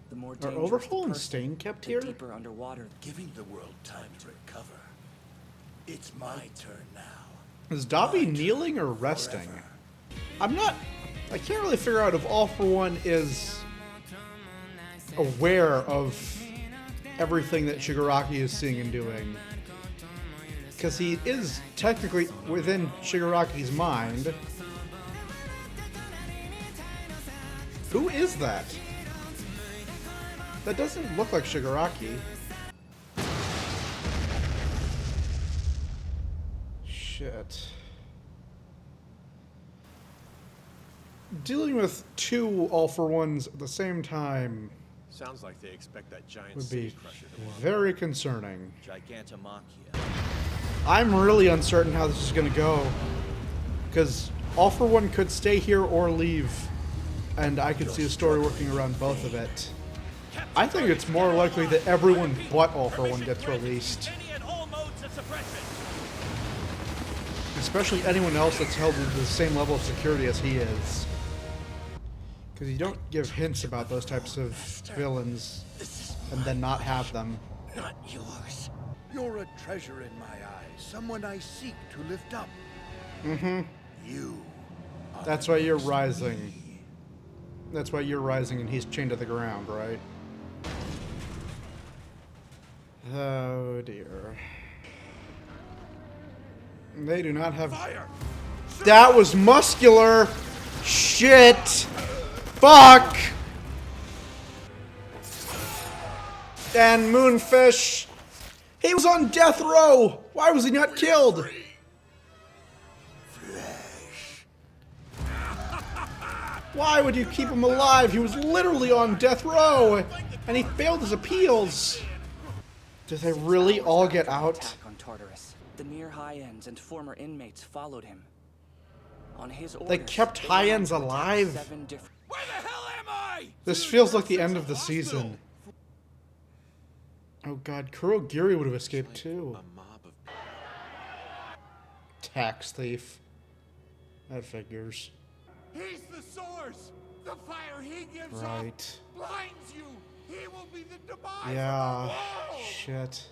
The more Are dangerous Overhaul the and person, Stain kept the here? deeper underwater. Giving the world time to recover. It's my turn now. Is Dobby My kneeling or turn resting? forever. I can't really figure out if All For One is aware of everything that Shigaraki is seeing and doing. Because he is technically within Shigaraki's mind. Who is that? That doesn't look like Shigaraki. Shit. Dealing with two All For Ones at the same time Sounds like they expect that giant would be city crusher to walk. very concerning. Gigantomachia. I'm really uncertain how this is going to go. Because All For One could stay here or leave. And I could see a story working around both of it. I think it's more likely that everyone but All For One gets released. Especially anyone else that's held to the same level of security as he is. Because you don't give hints about those types of villains and then not have them. Not yours. You're a treasure in my eyes. Someone I seek to lift up. Mm-hmm. You. That's why you're rising. That's why you're rising and he's chained to the ground, right? Oh dear. They do not have... Fire! That was muscular! Shit! Fuck! And Moonfish! He was on death row! Why was he not killed? Why would you keep him alive? He was literally on death row! And he failed his appeals! Did they really all get out? Attack on Tartarus. The near high ends and former inmates followed him. On his orders, They kept they high began ends to attack alive? 7 different... Where the hell am I? This feels like the end of the season. Oh god, Kurogiri would have escaped too. A mob of Tax thief. That figures. He's the source. The fire he gives Right. off blinds you. He will be the demise Yeah. of the world. Shit.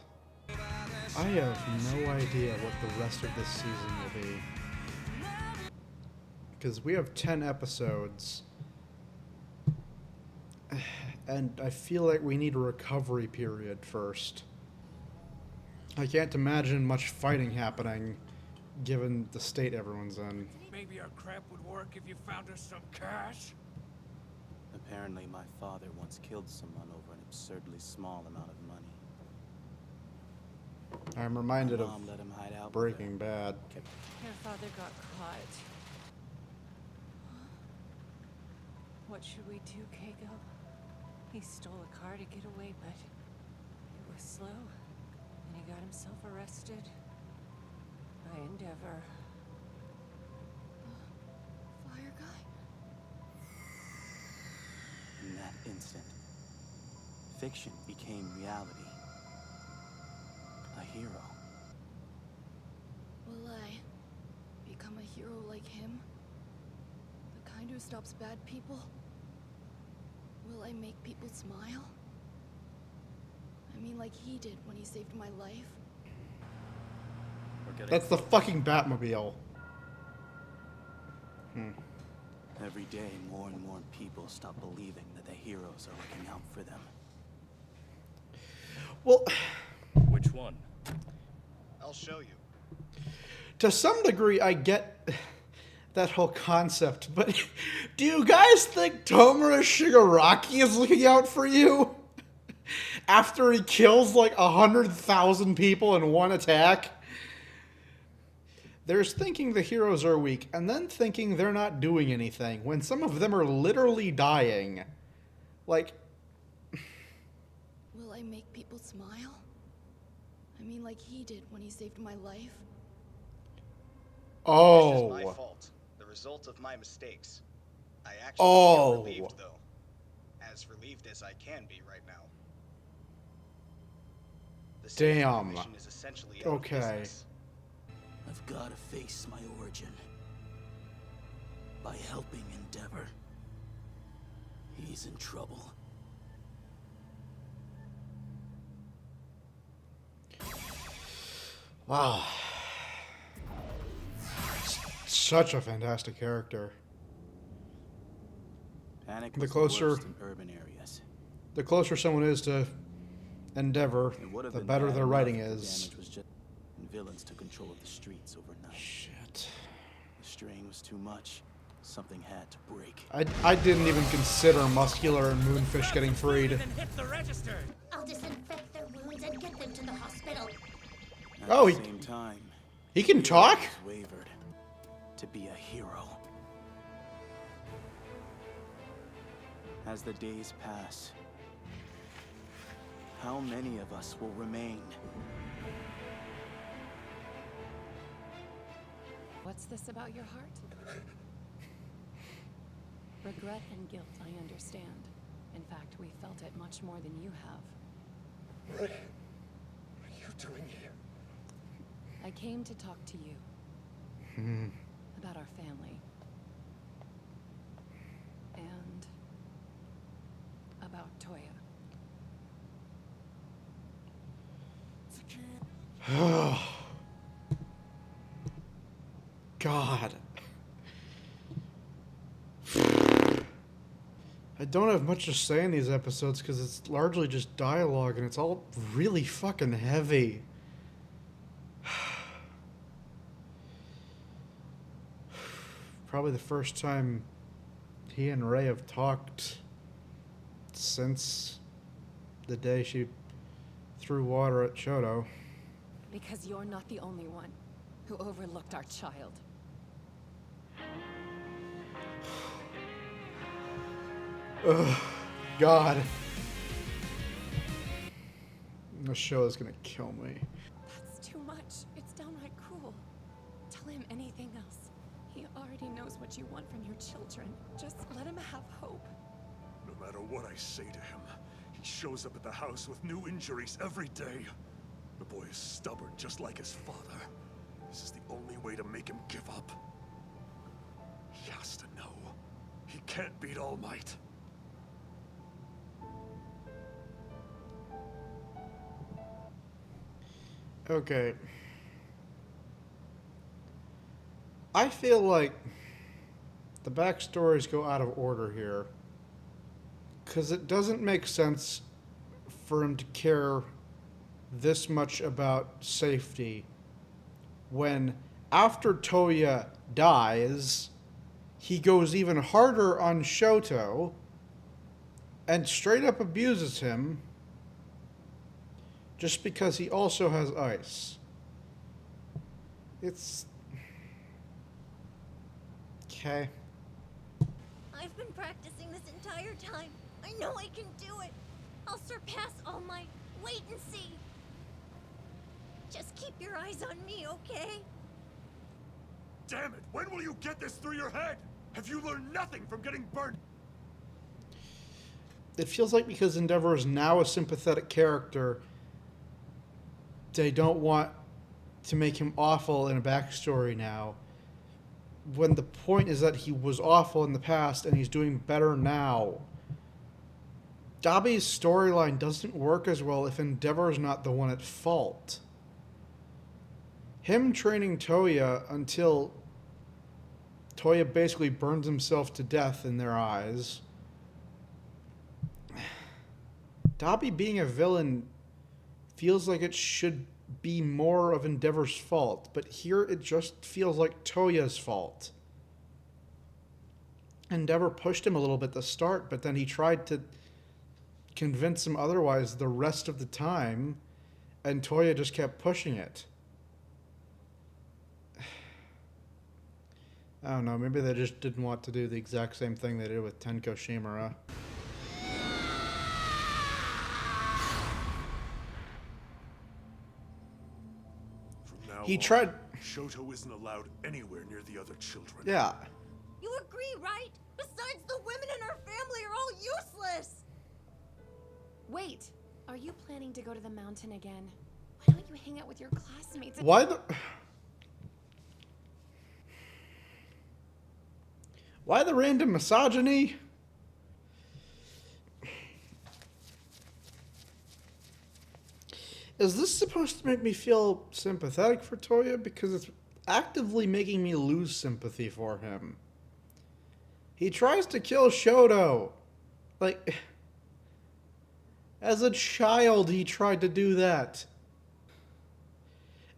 I have no idea what the rest of this season will be. Because we have 10 episodes. And I feel like we need a recovery period first. I can't imagine much fighting happening, given the state everyone's in. Maybe our crap would work if you found us some cash. Apparently, my father once killed someone over an absurdly small amount of money. I'm reminded My of mom let him hide out with Breaking her. Bad. Kept Your father got caught. What should we do, Keiko? He stole a car to get away, but it was slow, and he got himself arrested by Endeavor. Fire guy? In that instant, fiction became reality. A hero. Will I become a hero like him? The kind who stops bad people? Will I make people smile? I mean, like he did when he saved my life? That's the fucking Batmobile. Every day, more and more people stop believing that the heroes are looking out for them. Well, Which one? I'll show you. to some degree, I get that whole concept, but do you guys think Tomura Shigaraki is looking out for you? After he kills like 100,000 people in one attack? There's thinking the heroes are weak, and then thinking they're not doing anything, when some of them are literally dying. Like, Will I make people smile? I mean, like he did when he saved my life? This is my oh. fault. The result of my mistakes. I actually Oh. feel relieved, though. As relieved as I can be right now. The Damn. mission is essentially out of Okay. business. I've got to face my origin. By helping Endeavor. He's in trouble. Wow. Such a fantastic character. Panic The was closer- the worst in urban areas. The closer someone is to Endeavor, It would have the been better bad their enough writing if the is. damage was just and villains took control of the streets overnight. Shit. The strain was too much. Something had to break. I didn't even consider Muscular and Moonfish getting freed. I'll disinfect their wounds and get them to the hospital. At Oh, the he- same time, He can talk? Heroes wavered to be a hero. As the days pass, how many of us will remain? What's this about your heart? Regret and guilt, I understand. In fact, we felt it much more than you have. What are you doing here? I came to talk to you. About our family. And about Toya. God. I don't have much to say in these episodes because it's largely just dialogue and it's all really fucking heavy. Probably the first time he and Ray have talked since the day she threw water at Shoto. Because you're not the only one who overlooked our child. Ugh, God. This show is gonna kill me. That's too much. It's downright cruel. Tell him anything else. He already knows what you want from your children. Just let him have hope. No matter what I say to him, he shows up at the house with new injuries every day. The boy is stubborn, just like his father. This is the only way to make him give up. He has to know. He can't beat All Might. Okay. I feel like the backstories go out of order here. Because it doesn't make sense for him to care this much about safety when after Toya dies, he goes even harder on Shoto and straight up abuses him just because he also has ice. It's... okay. I've been practicing this entire time. I know I can do it. I'll surpass All Might. Wait and see. Just keep your eyes on me, okay? Damn it! When will you get this through your head? Have you learned nothing from getting burned? It feels like because Endeavor is now a sympathetic character, they don't want to make him awful in a backstory now. When the point is that he was awful in the past and he's doing better now. Dabi's storyline doesn't work as well if Endeavor's not the one at fault. Him training Toya until Toya basically burns himself to death in their eyes. Dabi being a villain feels like it should be more of Endeavor's fault, but here it just feels like Toya's fault. Endeavor pushed him a little bit at the start, but then he tried to convince him otherwise the rest of the time, and Toya just kept pushing it. I don't know, maybe they just didn't want to do the exact same thing they did with Tenko Shimura. From now He on, tried... Shoto isn't allowed anywhere near the other children. Yeah. You agree, right? Besides, the women in our family are all useless. Wait, are you planning to go to the mountain again? Why don't you hang out with your classmates? Why the... Why the random misogyny? Is this supposed to make me feel sympathetic for Toya? Because it's actively making me lose sympathy for him. He tries to kill Shoto. Like, as a child, he tried to do that.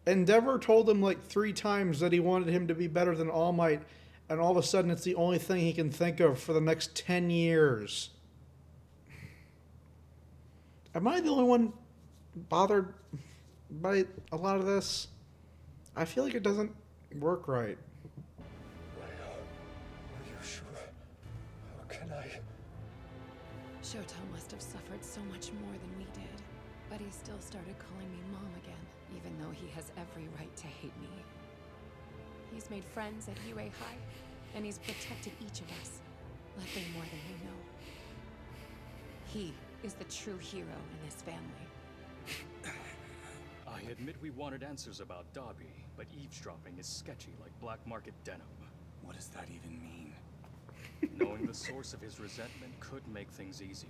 Endeavor told him like 3 times that he wanted him to be better than All Might, and all of a sudden it's the only thing he can think of for the next 10 years. Am I the only one bothered by a lot of this? I feel like it doesn't work right. Rhea, are you sure? How can I? Shoto must have suffered so much more than we did. But he still started calling me Mom again, even though he has every right to hate me. He's made friends at UA High, and he's protected each of us, likely more than we know. He is the true hero in this family. I admit we wanted answers about Dobby, but eavesdropping is sketchy like black market denim. What does that even mean? Knowing the source of his resentment could make things easier.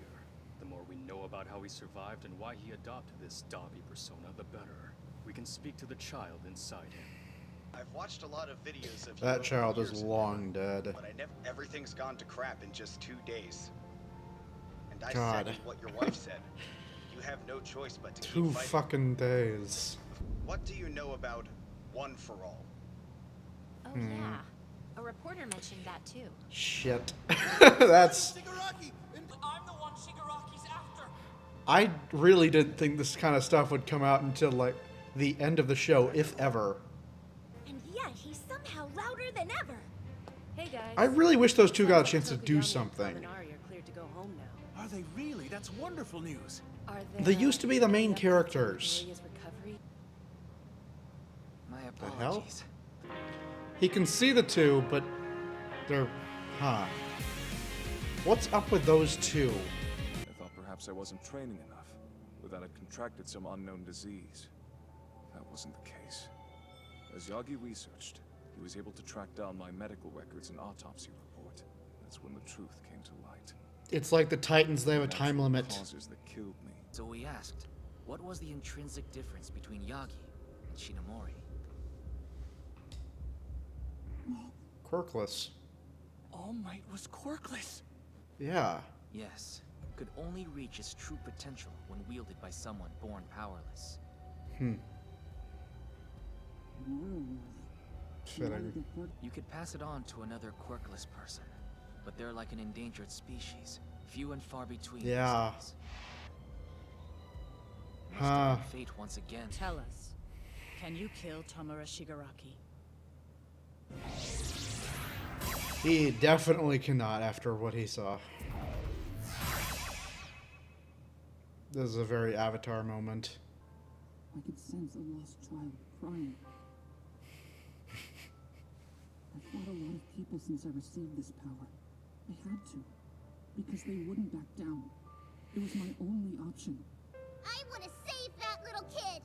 The more we know about how he survived and why he adopted this Dobby persona, the better. We can speak to the child inside him. I've watched a lot of videos of That you child is years long ago, dead. but everything's gone to crap in just 2 days. And I God. said what your wife said. You have no choice but to 2 keep fighting. fucking days. What do you know about One for All? Oh yeah. A reporter mentioned that too. Shit. That's... I'm the one Shigaraki's after. I really didn't think this kind of stuff would come out until, like, the end of the show, if ever. And yet he's somehow louder than ever. Hey guys. I really wish those two got a chance to do something. Cleared to go home now. Are they really? That's wonderful news. Are They used to be the main characters. Maria's recovery? My The hell? apologies. He can see the two, but they're... Huh. What's up with those two? I thought perhaps I wasn't training enough, or that I'd contracted some unknown disease. That wasn't the case. As Yagi researched, he was able to track down my medical records and autopsy report. That's when the truth came to light. It's like the Titans, they have a time limit. Causes that killed me. So we asked, what was the intrinsic difference between Yagi and Shinomori? Quirkless. All Might was quirkless. Yeah. Yes, could only reach its true potential when wielded by someone born powerless. Fitting. You could pass it on to another quirkless person, but they're like an endangered species, few and far between. Yeah. these days. Huh. Must fate once again. Tell us, can you kill Tamura Shigaraki? He definitely cannot after what he saw. This is a very Avatar moment. I could sense a lost child crying. I've fought a lot of people since I received this power. I had to, because they wouldn't back down. It was my only option. I want to save that little kid.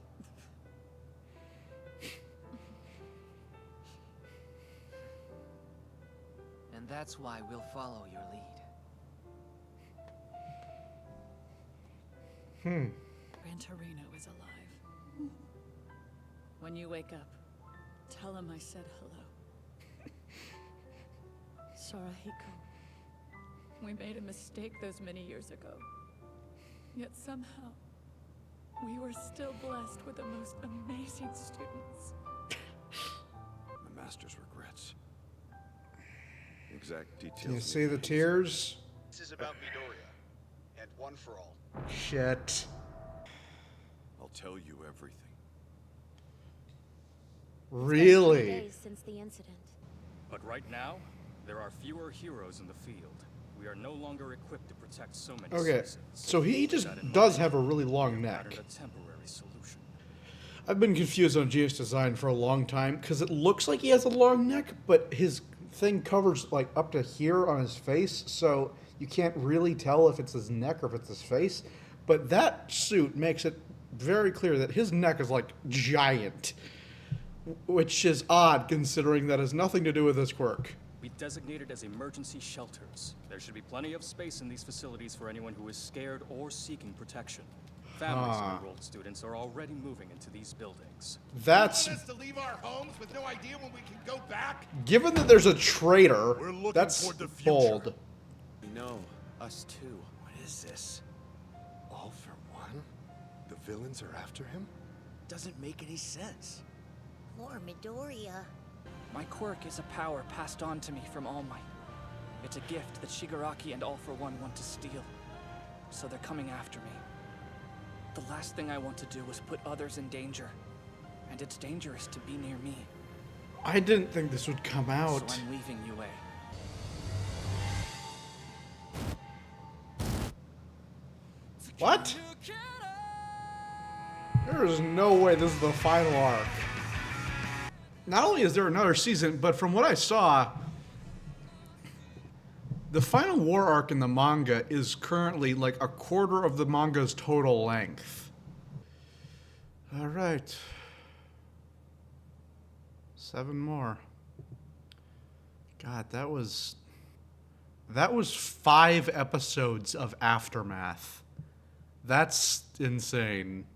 And that's why we'll follow your lead. Gran Torino is alive. When you wake up, tell him I said hello. Sarahiko, we made a mistake those many years ago. Yet somehow, we were still blessed with the most amazing students. My master's regrets. Exact details. Can you see the tears? This is about Midoriya and One for All. Shit. I'll tell you everything. Really? Days since the incident. But right now, there are fewer heroes in the field. We are no longer equipped to protect so many Okay, citizens. so he With just that in does mind, have a really long we neck. added a temporary solution. I've been confused on Geo's design for a long time because it looks like he has a long neck, but his thing covers like up to here on his face, so you can't really tell if it's his neck or if it's his face. But that suit makes it very clear that his neck is like giant, which is odd considering that has nothing to do with his quirk. We designated as emergency shelters. There should be plenty of space in these facilities for anyone who is scared or seeking protection. Families of enrolled students are already moving into these buildings. That's... You want us to leave our homes with no idea when we can go back? Given that there's a traitor, that's toward the future. bold. We know, us too. What is this? All for one? The villains are after him? Doesn't make any sense. Poor Midoriya. My quirk is a power passed on to me from All Might. It's a gift that Shigaraki and All for One want to steal. So they're coming after me. The last thing I want to do is put others in danger. And it's dangerous to be near me. I didn't think this would come out. So I'm leaving UA. What? There is no way this is the final arc. Not only is there another season, but from what I saw, the final war arc in the manga is currently like a quarter of the manga's total length. All right. 7 more. God, that was 5 episodes of Aftermath. That's insane.